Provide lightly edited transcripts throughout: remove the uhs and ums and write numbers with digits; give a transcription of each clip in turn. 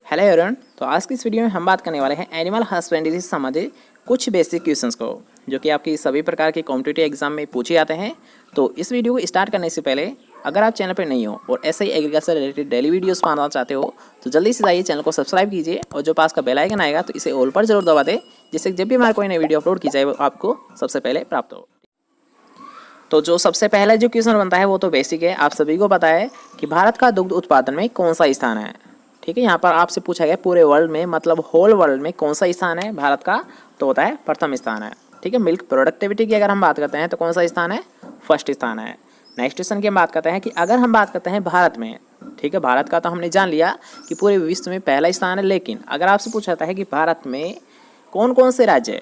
Hello everyone. तो आज की इस वीडियो में हम बात करने वाले हैं एनिमल हस्बेंड्री से संबंधित कुछ बेसिक क्वेश्चंस को, जो कि आपकी सभी प्रकार के कॉम्पिटिटिव एग्जाम में पूछे जाते हैं। तो इस वीडियो को स्टार्ट करने से पहले अगर आप चैनल पर नहीं हो और ऐसे ही एग्रीकल्चर रिलेटेड डेली वीडियोस पाना चाहते हो तो जल्दी से जाइए चैनल को सब्सक्राइब कीजिए और जो पास का बेल आइकन आएगा तो इसे ऑल पर जरूर दबा दें, जिससे जब भी हमारी कोई नई वीडियो अपलोड की जाए वो आपको सबसे पहले प्राप्त हो। तो जो सबसे पहला जो क्वेश्चन बनता है वो तो बेसिक है। आप सभी को पता है कि भारत का दुग्ध उत्पादन में कौन सा स्थान है। ठीक है, यहाँ पर आपसे पूछा गया पूरे वर्ल्ड में, मतलब होल वर्ल्ड में कौन सा स्थान है भारत का, तो होता है प्रथम स्थान है। ठीक है, मिल्क प्रोडक्टिविटी की अगर हम बात करते हैं तो कौन सा स्थान है, फर्स्ट स्थान है। नेक्स्ट क्वेश्चन की हम बात करते हैं कि अगर हम बात करते हैं भारत में, ठीक है, भारत का तो हमने जान लिया कि पूरे विश्व में पहला स्थान है, लेकिन अगर आपसे पूछा जाता है कि भारत में कौन कौन से राज्य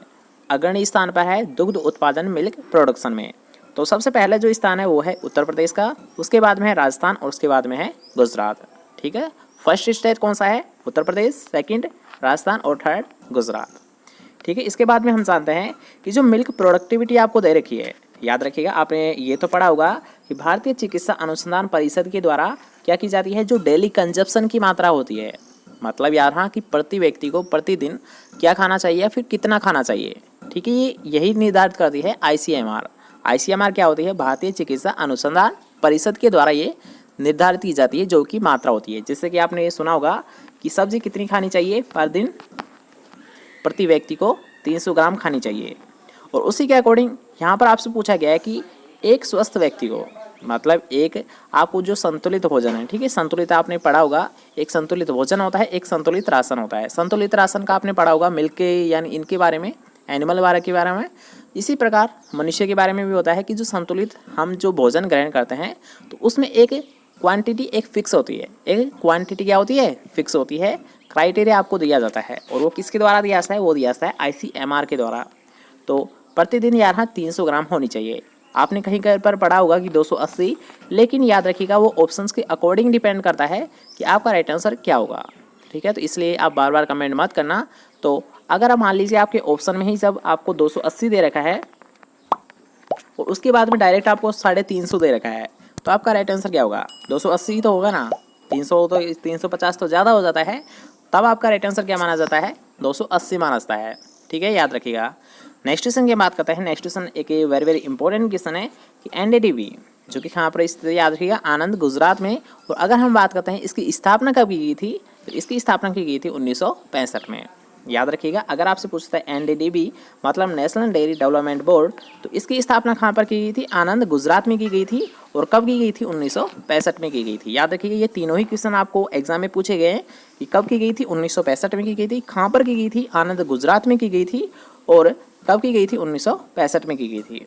अग्रणी स्थान पर है दुग्ध उत्पादन मिल्क प्रोडक्शन में, तो सबसे पहला जो स्थान है वो है उत्तर प्रदेश का, उसके बाद में है राजस्थान और उसके बाद में है गुजरात। ठीक है, फर्स्ट स्टेट कौन सा है, उत्तर प्रदेश, सेकंड राजस्थान और थर्ड गुजरात। ठीक है, इसके बाद में हम जानते हैं कि जो मिल्क प्रोडक्टिविटी आपको दे रखी है, याद रखिएगा आपने ये तो पढ़ा होगा कि भारतीय चिकित्सा अनुसंधान परिषद के द्वारा क्या की जाती है, जो डेली कंजप्शन की मात्रा होती है, मतलब यार हाँ कि प्रति व्यक्ति को प्रतिदिन क्या खाना चाहिए या फिर कितना खाना चाहिए। ठीक है, ये यही निर्धारित करती है ICMR। ICMR क्या होती है, भारतीय चिकित्सा अनुसंधान परिषद के द्वारा ये निर्धारित की जाती है, जो कि मात्रा होती है। जैसे कि आपने ये सुना होगा कि सब्जी कितनी खानी चाहिए पर दिन, प्रति व्यक्ति को 300 ग्राम खानी चाहिए। और उसी के अकॉर्डिंग यहाँ पर आपसे पूछा गया है कि एक स्वस्थ व्यक्ति को, मतलब एक आपको जो संतुलित भोजन है, ठीक है, संतुलित आपने पढ़ा होगा, एक संतुलित भोजन होता है, एक संतुलित राशन होता है। संतुलित राशन का आपने पढ़ा होगा मिल्क के यानी इनके बारे में, एनिमल वाले के बारे में। इसी प्रकार मनुष्य के बारे में भी होता है कि जो संतुलित हम जो भोजन ग्रहण करते हैं तो उसमें एक क्वांटिटी एक फिक्स होती है, एक क्वांटिटी क्या होती है, फिक्स होती है, क्राइटेरिया आपको दिया जाता है। और वो किसके द्वारा दिया जाता है, वो दिया जाता है ICMR के द्वारा। तो प्रतिदिन यार हाँ 300 ग्राम होनी चाहिए। आपने कहीं कहीं पर पढ़ा होगा कि 280, लेकिन याद रखिएगा वो ऑप्शंस के अकॉर्डिंग डिपेंड करता है कि आपका राइट आंसर क्या होगा। ठीक है, तो इसलिए आप बार बार कमेंट मत करना। तो अगर आप मान लीजिए आपके ऑप्शन में ही जब आपको 280 दे रखा है और उसके बाद में डायरेक्ट आपको 350 दे रखा है, तो आपका राइट आंसर क्या होगा, 280 तो होगा ना, 300 तो 350 तो ज़्यादा हो जाता है, तब आपका राइट आंसर क्या माना जाता है, 280 माना जाता है। ठीक है, याद रखिएगा। नेक्स्ट क्वेश्चन की बात करते हैं। नेक्स्ट क्वेश्चन एक वेरी वेरी इंपॉर्टेंट क्वेश्चन है कि NDDB जो कि कहाँ पर स्थित है, याद रखिएगा, आनंद गुजरात में। और अगर हम बात करते हैं इसकी स्थापना कब की गई थी, तो इसकी स्थापना की गई थी 1965 में। याद रखिएगा, अगर आपसे पूछता है NDDB मतलब नेशनल डेयरी डेवलपमेंट बोर्ड, तो इसकी स्थापना कहाँ पर की गई थी, आनंद गुजरात में की गई थी। और कब की गई थी, 1965 में की गई थी। याद रखिएगा, ये तीनों ही क्वेश्चन आपको एग्जाम में पूछे गए हैं कि कब की गई थी, 1965 में की गई थी, कहाँ पर की गई थी, आनंद गुजरात में की गई थी, और कब की गई थी, 1965 में की गई थी।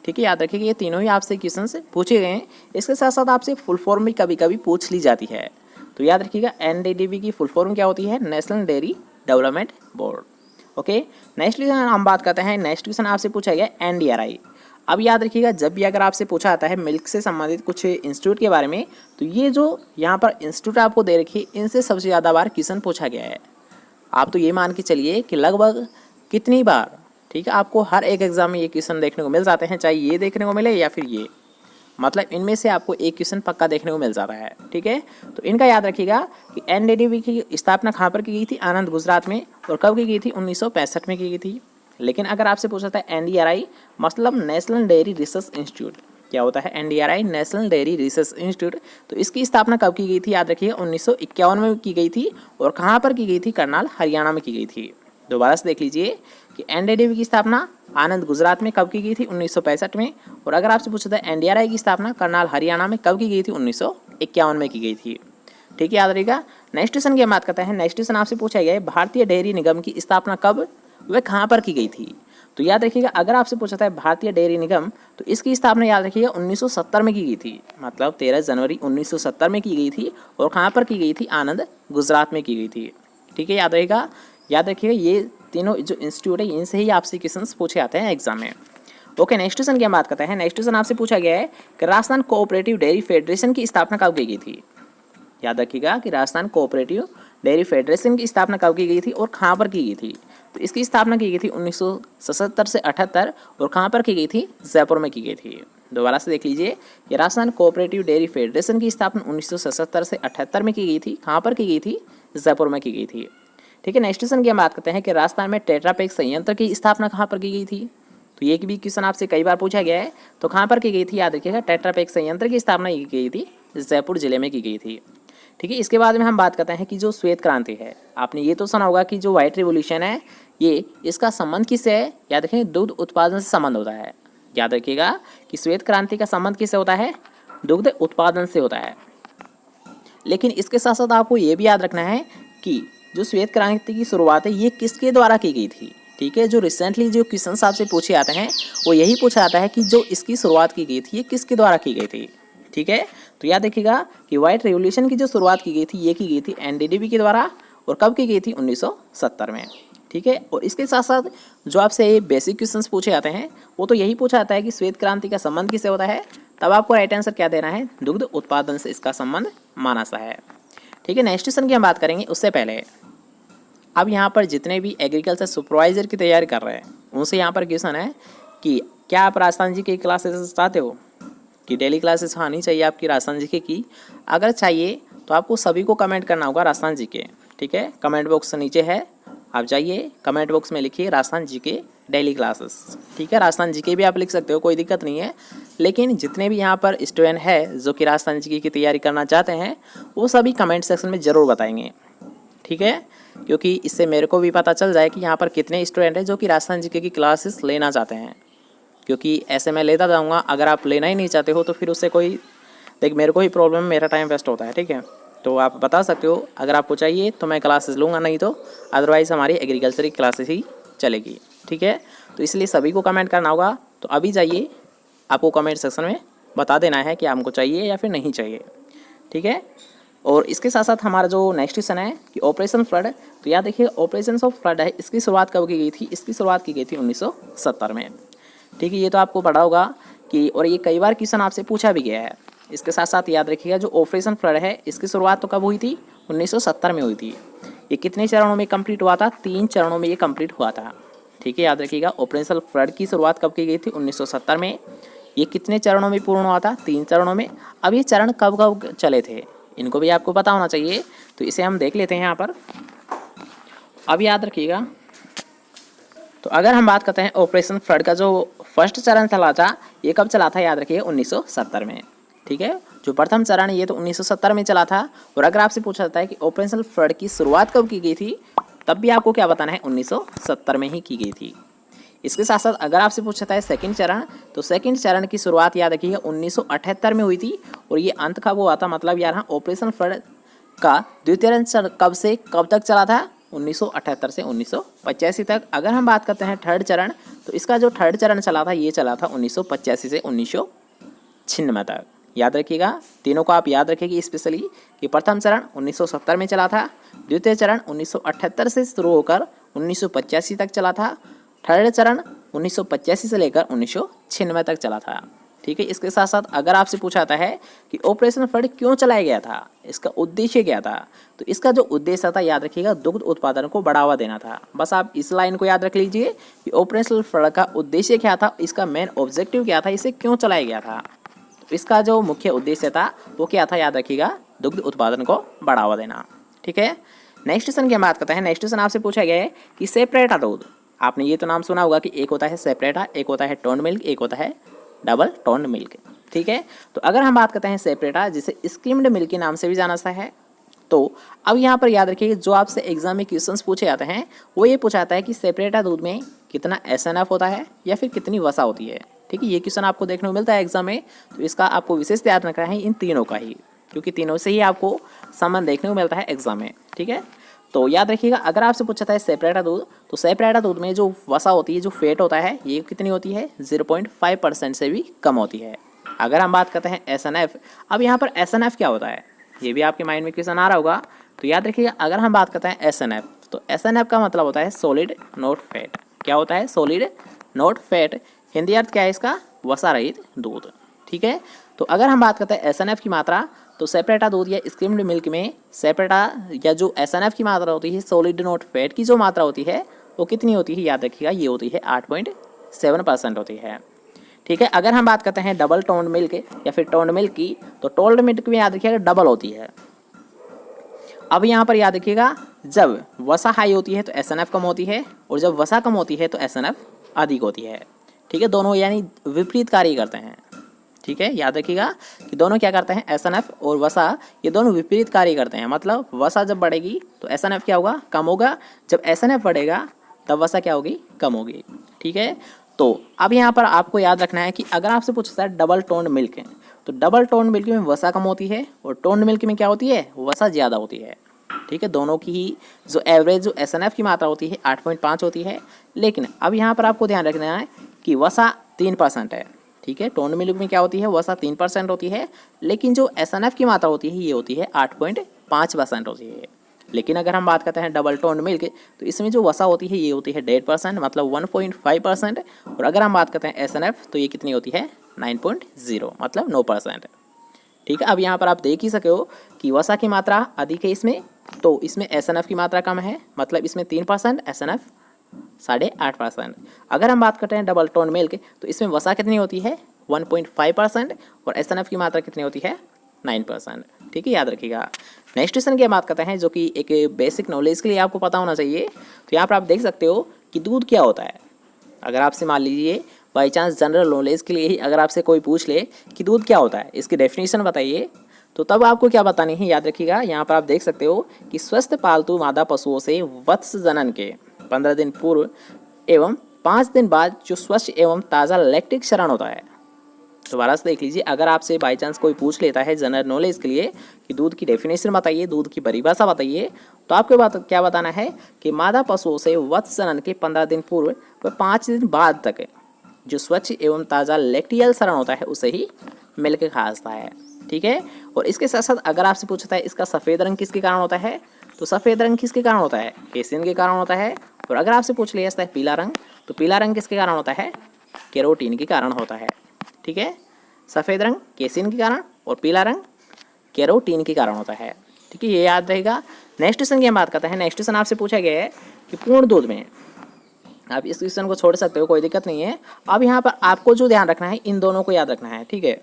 ठीक है, याद रखिएगा, ये तीनों ही आपसे क्वेश्चन पूछे गए हैं। इसके साथ साथ आपसे फुल फॉर्म भी कभी कभी पूछ ली जाती है। तो याद रखिएगा NDDB की फुल फॉर्म क्या होती है, national dairy development board. Okay, next question हम बात करते हैं। नेक्स्ट क्वेश्चन आपसे पूछा गया NDRI। अब याद रखिएगा, जब भी अगर आपसे पूछा जाता है मिल्क से संबंधित कुछ इंस्टीट्यूट के बारे में, तो ये जो यहाँ पर इंस्टीट्यूट आपको दे रखी है, इनसे सबसे ज़्यादा बार क्वेश्चन पूछा गया है। आप तो ये मान के चलिए कि लगभग कितनी बार, ठीक है, आपको हर एक एग्जाम में ये क्वेश्चन देखने को मिल जाते हैं, चाहे ये देखने को मिले या फिर ये, मतलब इनमें से आपको एक क्वेश्चन पक्का देखने को मिल जाता है। ठीक है, तो इनका याद रखिएगा कि NDDB की स्थापना कहाँ पर की गई थी, आनंद गुजरात में। और कब की गई थी, 1965 में की गई थी। लेकिन अगर आपसे पूछा था NDRI मतलब नेशनल डेयरी रिसर्च इंस्टीट्यूट, क्या होता है NDRI, national dairy research institute, तो इसकी स्थापना कब की गई थी, याद रखिएगा, 1951 में की गई थी। और कहाँ पर की गई थी, करनाल हरियाणा में की गई थी। दोबारा से देख लीजिए कि NDDB की स्थापना आनंद गुजरात में कब की गई थी, 1965 में। और अगर आपसे पूछा था NDRI की स्थापना करनाल हरियाणा में कब की गई थी, 1951 में की गई थी। ठीक है, याद रखिएगा। नेक्स्ट क्वेश्चन की बात करते हैं। नेक्स्ट क्वेश्चन आपसे पूछा गया है भारतीय डेयरी निगम की स्थापना कब व कहाँ पर की गई थी। तो याद रखिएगा, अगर आपसे पूछा था भारतीय डेयरी निगम, तो इसकी स्थापना याद रखिएगा 1970 में की गई थी, मतलब 13 जनवरी 1970 में की गई थी। और कहाँ पर की गई थी, आनंद गुजरात में की गई थी। ठीक है, याद रहेगा। याद रखिएगा, ये तीनों जो इंस्टीट्यूट है इनसे ही आपसे क्वेश्चन पूछे आते हैं एग्जाम में। ओके, नेक्स्ट क्वेश्चन की हम बात करते हैं। नेक्स्ट क्वेश्चन आपसे पूछा गया है कि राजस्थान कोऑपरेटिव डेयरी फेडरेशन की स्थापना कब की गई थी। याद रखिएगा कि राजस्थान कोऑपरेटिव डेयरी फेडरेशन की स्थापना कब की गई थी और कहाँ पर की गई थी। तो इसकी स्थापना की गई थी 1977 से 78। और कहाँ पर की गई थी, जयपुर में की गई थी। दोबारा से देख लीजिए कि राजस्थान कोऑपरेटिव डेयरी फेडरेशन की स्थापना 1977 से 78 में की गई थी। कहाँ पर की गई थी, जयपुर में की गई थी। ठीक है, नेक्स्ट क्वेश्चन की हम बात करते हैं कि राजस्थान में टेट्रापैक संयंत्र की स्थापना कहाँ पर की गई थी। तो ये भी क्वेश्चन आपसे कई बार पूछा गया है। तो कहाँ पर की गई थी, याद रखिएगा, टेट्रापैक संयंत्र की स्थापना की गई थी जयपुर जिले में की गई थी। ठीक है, इसके बाद में हम बात करते हैं कि जो श्वेत क्रांति है, आपने ये तो सुना होगा कि जो व्हाइट रिवोल्यूशन है ये इसका संबंध किससे है, याद रखें दुग्ध उत्पादन से संबंध होता है। याद रखिएगा कि श्वेत क्रांति का संबंध किससे होता है, दुग्ध उत्पादन से होता है। लेकिन इसके साथ साथ आपको ये भी याद रखना है कि जो श्वेत क्रांति की शुरुआत है ये किसके द्वारा की गई थी। ठीक है, जो रिसेंटली जो क्वेश्चन आपसे पूछे जाते हैं वो यही पूछा जाता है कि जो इसकी शुरुआत की गई थी ये किसके द्वारा की गई थी। ठीक है, तो याद रखिएगा कि व्हाइट रेवोल्यूशन की जो शुरुआत की गई थी ये की गई थी एनडीडीबी के द्वारा, और कब की गई थी, 1970 में। ठीक है, और इसके साथ साथ जो आपसे बेसिक क्वेश्चंस पूछे जाते हैं वो तो यही पूछा जाता है कि श्वेत क्रांति का संबंध किससे होता है, तब आपको राइट आंसर क्या देना है, दुग्ध उत्पादन से इसका संबंध माना सा है। ठीक है, नेक्स्ट क्वेश्चन की हम बात करेंगे उससे पहले अब यहाँ पर जितने भी एग्रीकल्चर सुपरवाइजर की तैयारी कर रहे हैं उनसे यहाँ पर क्वेश्चन है कि क्या आप राजस्थान जी की क्लासेस चाहते हो कि डेली क्लासेस आनी चाहिए आपकी राजस्थान जी की। अगर चाहिए तो आपको सभी को कमेंट करना होगा राजस्थान जी के। ठीक है, कमेंट बॉक्स नीचे है, आप जाइए कमेंट बॉक्स में लिखिए राजस्थान जी के डेली क्लासेस। ठीक है, राजस्थान जी के भी आप लिख सकते हो, कोई दिक्कत नहीं है। लेकिन जितने भी यहाँ पर स्टूडेंट है जो कि राजस्थान जी की तैयारी करना चाहते हैं वो सभी कमेंट सेक्शन में ज़रूर बताएंगे। ठीक है, क्योंकि इससे मेरे को भी पता चल जाए कि यहाँ पर कितने स्टूडेंट हैं जो कि राजस्थान जीके की क्लासेस लेना चाहते हैं। क्योंकि ऐसे मैं लेता जाऊँगा, अगर आप लेना ही नहीं चाहते हो तो फिर उससे कोई देख मेरे को ही प्रॉब्लम, मेरा टाइम वेस्ट होता है। ठीक है, तो आप बता सकते हो अगर आपको चाहिए तो मैं क्लासेस लूँगा, नहीं तो अदरवाइज़ हमारी एग्रीकल्चर की क्लासेस ही चलेगी। ठीक है, तो इसलिए सभी को कमेंट करना होगा। तो अभी जाइए, आपको कमेंट सेक्शन में बता देना है कि आपको चाहिए या फिर नहीं चाहिए। ठीक है, और इसके साथ साथ हमारा जो नेक्स्ट क्वेश्चन है कि ऑपरेशन फ्लड, तो याद देखिए ऑपरेशन ऑफ फ्लड है, इसकी शुरुआत कब की गई थी, इसकी शुरुआत की गई थी 1970 में। ठीक है, ये तो आपको पता होगा कि, और ये कई बार क्वेश्चन आपसे पूछा भी गया है। इसके साथ साथ याद रखिएगा जो ऑपरेशन फ्लड है इसकी शुरुआत तो कब हुई थी, 1970 में हुई थी। ये कितने चरणों में कंप्लीट हुआ था, 3 चरणों में ये कंप्लीट हुआ था। ठीक है, याद रखिएगा ऑपरेशन फ्लड की शुरुआत कब की गई थी, 1970 में। ये कितने चरणों में पूर्ण हुआ था, 3 चरणों में। अब ये चरण कब कब चले थे इनको भी आपको पता होना चाहिए, तो इसे हम देख लेते हैं यहाँ पर। अब याद रखिएगा, तो अगर हम बात करते हैं ऑपरेशन फ्लड का जो फर्स्ट चरण चला था ये कब चला था, याद रखिए 1970 में। ठीक है, जो प्रथम चरण ये तो 1970 में चला था। और अगर आपसे पूछा जाता है कि ऑपरेशन फ्लड की शुरुआत कब की गई थी, तब भी आपको क्या बताना है, 1970 में ही की गई थी। इसके साथ साथ अगर आपसे पूछा है सेकंड चरण, तो सेकंड चरण की शुरुआत याद रखिए 1978 में हुई थी। और ये अंत कब हुआ था, मतलब यार ऑपरेशन फ्लड का द्वितीय चरण कब से कब तक चला था, 1978 से 1985 तक। अगर हम बात करते हैं थर्ड चरण, तो इसका जो थर्ड चरण चला था ये चला था 1985 से 1996 तक। याद रखिएगा, तीनों को आप याद रखिएगा स्पेशली कि प्रथम चरण 1970 में चला था, द्वितीय चरण 1978 से शुरू होकर 1985 तक चला था, थर्ड चरण 1985 से लेकर 1996 तक चला था। ठीक है, इसके साथ साथ अगर आपसे पूछा जाता है कि ऑपरेशन फ्लड क्यों चलाया गया था, इसका उद्देश्य क्या था, तो इसका जो उद्देश्य था याद रखिएगा दुग्ध उत्पादन को बढ़ावा देना था। बस आप इस लाइन को याद रख लीजिए कि ऑपरेशन फ्लड का उद्देश्य क्या था, इसका मेन ऑब्जेक्टिव क्या था, इसे क्यों चलाया गया था। तो इसका जो मुख्य उद्देश्य था वो क्या था, याद रखिएगा दुग्ध उत्पादन को बढ़ावा देना। ठीक है, नेक्स्ट क्वेश्चन की हम बात करते हैं। नेक्स्ट क्वेश्चन आपसे पूछा गया है कि सेपरेटा दूध, आपने ये तो नाम सुना होगा कि एक होता है सेपरेटा, एक होता है टोन मिल्क, एक होता है डबल टोन मिल्क। ठीक है, तो अगर हम बात करते हैं सेपरेटा, जिसे स्किम्ड मिल्क के नाम से भी जाना जाता है, तो अब यहाँ पर याद रखिए जो आपसे एग्जाम में क्वेश्चंस पूछे जाते हैं वो ये पूछा जाता है कि सेपरेटा दूध में कितना SNF होता है या फिर कितनी वसा होती है। ठीक है, ये क्वेश्चन आपको देखने को मिलता है एग्जाम में, तो इसका आपको विशेष ध्यान रखना है इन तीनों का ही, क्योंकि तीनों से ही आपको संबंध देखने को मिलता है एग्जाम में। ठीक है, तो याद रखिएगा अगर आपसे पूछा था सेपरेटा दूध, तो सेपरेटा दूध में जो वसा होती है, जो फैट होता है, ये कितनी होती है, 0.5% से भी कम होती है। अगर हम बात करते हैं SNF, अब यहाँ पर SNF क्या होता है, ये भी आपके माइंड में क्वेश्चन आ रहा होगा। तो याद रखिएगा अगर हम बात करते हैं SNF, तो SNF का मतलब होता है सॉलिड नॉट फैट। क्या होता है, सॉलिड नॉट फैट। हिंदी अर्थ क्या है इसका, वसा रहित दूध। ठीक है, तो अगर हम बात करते हैं SNF की मात्रा, तो सेपरेटा दूध या स्किम्ड मिल्क में सेपरेटा या जो SNF की मात्रा होती है, सॉलिड नॉट फैट की जो मात्रा होती है वो कितनी होती है, याद रखिएगा ये होती है 8.7% होती है। ठीक है, अगर हम बात करते हैं डबल टोन्ड मिल्क या फिर टोन्ड मिल्क की, तो टोन्ड मिल्क में याद रखिएगा डबल होती है। अब यहाँ पर याद रखिएगा, जब वसा हाई होती है तो SNF कम होती है, और जब वसा कम होती है तो SNF अधिक होती है। ठीक है, दोनों यानी विपरीत कार्य करते हैं। ठीक है, याद रखिएगा कि दोनों क्या करते हैं, SNF और वसा ये दोनों विपरीत कार्य करते हैं। मतलब वसा जब बढ़ेगी तो SNF क्या होगा, कम होगा। जब SNF बढ़ेगा तब वसा क्या होगी, कम होगी। ठीक है, तो अब यहाँ पर आपको याद रखना है कि अगर आपसे पूछता है डबल टोन्ड मिल्क है, तो डबल टोन्ड मिल्क में वसा कम होती है और टोन्ड मिल्क में क्या होती है, वसा ज़्यादा होती है। ठीक है, दोनों की ही जो एवरेज जो SNF की मात्रा होती है 8.5 होती है। लेकिन अब यहाँ पर आपको ध्यान रखना है कि वसा 3% है। ठीक है, टोन्ड मिल्क में क्या होती है, वसा 3% होती है, लेकिन जो SNF की मात्रा होती है ये होती है 8.5% होती है। लेकिन अगर हम बात करते हैं डबल टोन्ड मिल्क, तो इसमें जो वसा होती है ये होती है 1.5% मतलब 1.5%। और अगर हम बात करते हैं SNF तो ये कितनी होती है, 9.0 मतलब 9%। ठीक है, अब यहाँ पर आप देख ही सके हो कि वसा की मात्रा अधिक है इसमें, तो इसमें SNF की मात्रा कम है, मतलब इसमें 3%, SNF 8.5%। अगर हम बात करते हैं डबल टोन मिल्क, तो इसमें वसा कितनी होती है, 1.5% और SNF की मात्रा कितनी होती है, 9%। ठीक है, याद रखिएगा। नेक्स्ट क्वेश्चन की बात करते हैं, जो कि एक बेसिक नॉलेज के लिए आपको पता होना चाहिए। तो यहाँ पर आप देख सकते हो कि दूध क्या होता है। अगर आपसे मान लीजिए बाई चांस जनरल नॉलेज के लिए ही अगर आपसे कोई पूछ ले कि दूध क्या होता है, इसकी डेफिनेशन बताइए, तो तब आपको क्या बतानी है, याद रखिएगा। यहाँ पर आप देख सकते हो कि स्वस्थ पालतू मादा पशुओं से वत्स जनन के 15 दिन पूर्व एवं 5 दिन बाद जो स्वच्छ एवं ताज़ा लैक्टिक क्षरण होता है। दोबारा से देख लीजिए, अगर आपसे बाई चांस कोई पूछ लेता है जनरल नॉलेज के लिए कि दूध की डेफिनेशन बताइए, दूध की परिभाषा बताइए, तो आपको क्या बताना है कि मादा पशुओं से वत्स जनन के 15 दिन पूर्व व 5 दिन बाद तक जो स्वच्छ एवं ताज़ा लैक्टियल क्षरण होता है उसे ही मिल्क कहा है। ठीक है, और इसके साथ साथ अगर आपसे पूछता है इसका सफ़ेद रंग किसके कारण होता है, तो सफ़ेद रंग किसके कारण होता है, केसिन के कारण होता है। और अगर आपसे पूछ लिया जाता है पीला रंग, तो पीला रंग किसके कारण होता है, कैरोटीन के कारण होता है। ठीक है, सफ़ेद रंग केसिन के कारण और पीला रंग कैरोटीन के कारण होता है। ठीक है, ये याद रहेगा। नेक्स्ट क्वेश्चन की हम बात करते हैं। नेक्स्ट क्वेश्चन आपसे पूछा गया है कि पूर्ण दूध में, आप इस क्वेश्चन को छोड़ सकते हो, कोई दिक्कत नहीं है। अब यहाँ पर आपको जो ध्यान रखना है, इन दोनों को याद रखना है। ठीक है,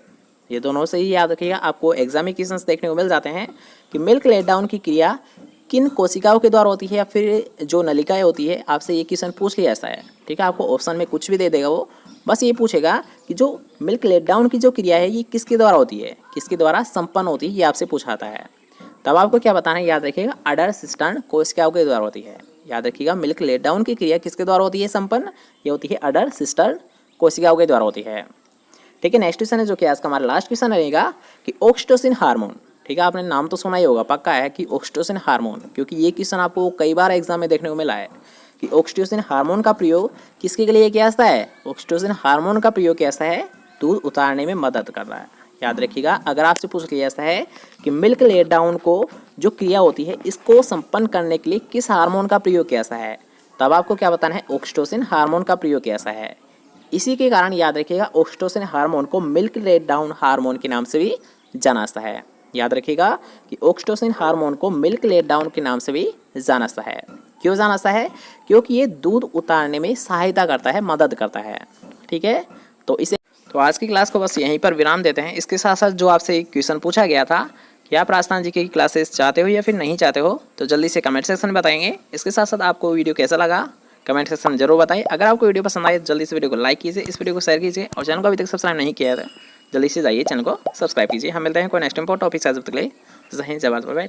ये दोनों से ही याद रखिएगा। आपको एग्जाम में क्वेश्चन देखने को मिल जाते हैं कि मिल्क लेट डाउन की क्रिया किन कोशिकाओं के द्वारा होती है या फिर जो नलिकाएं होती है, आपसे ये क्वेश्चन पूछ लिया ऐसा है। ठीक है, आपको ऑप्शन में कुछ भी दे देगा वो, बस ये पूछेगा कि जो मिल्क लेट डाउन की जो क्रिया है ये किसके द्वारा होती है, किसके द्वारा संपन्न होती है, ये आपसे पूछाता है। तब आपको क्या बताना है, याद रखिएगा, अडर सिस्टर्न कोशिकाओं के द्वारा होती है। याद रखिएगा, मिल्क लेट डाउन की क्रिया किसके द्वारा होती है संपन्न, ये होती है अडर सिस्टर्न कोशिकाओं के द्वारा होती है। ठीक है, नेक्स्ट क्वेश्चन है जो कि आज का हमारा लास्ट क्वेश्चन रहेगा कि ऑक्सीटोसिन हार्मोन। ठीक है, आपने नाम तो सुना ही होगा, पक्का है कि ऑक्सीटोसिन हार्मोन, क्योंकि ये क्वेश्चन आपको कई बार एग्जाम में देखने को मिला है कि ऑक्सीटोसिन हार्मोन का प्रयोग किसके लिए किया जाता है। ऑक्सीटोसिन हार्मोन का प्रयोग कैसा है, दूध उतारने में मदद कर रहा है। याद रखिएगा, अगर आपसे पूछ लिया जाता है कि मिल्क लेट डाउन को जो क्रिया होती है इसको संपन्न करने के लिए किस हार्मोन का प्रयोग कैसा है, तब आपको क्या बताना है, ऑक्सीटोसिन हार्मोन का प्रयोग कैसा है। इसी के कारण याद रखिएगा, ऑक्सीटोसिन हार्मोन को मिल्क लेट डाउन हार्मोन के नाम से भी जाना जाता है। याद रखिएगा कि ऑक्सीटोसिन हार्मोन को मिल्क लेट डाउन के नाम से भी जाना जाता है। क्यों जाना जाता है, क्योंकि ये दूध उतारने में सहायता करता है, मदद करता है। ठीक है, तो आज की क्लास को बस यहीं पर विराम देते हैं। इसके साथ साथ जो आपसे एक क्वेश्चन पूछा गया था कि आप राजस्थान जी की क्लासेस चाहते हो या फिर नहीं चाहते हो, तो जल्दी से कमेंट सेक्शन में बताएंगे। इसके साथ साथ आपको वीडियो कैसा लगा कमेंट सेक्शन में जरूर बताइए। अगर आपको वीडियो पसंद आए जल्दी से वीडियो को लाइक कीजिए, इस वीडियो को शेयर कीजिए, और चैनल को अभी तक सब्सक्राइब नहीं किया है जल्दी से जाइए चैनल को सब्सक्राइब कीजिए। हम मिलते हैं कोई नेक्स्ट इंपॉर्टेंट टॉपिक से, जब तक के लिए जय हिंद, जय भारत, बाय बाय।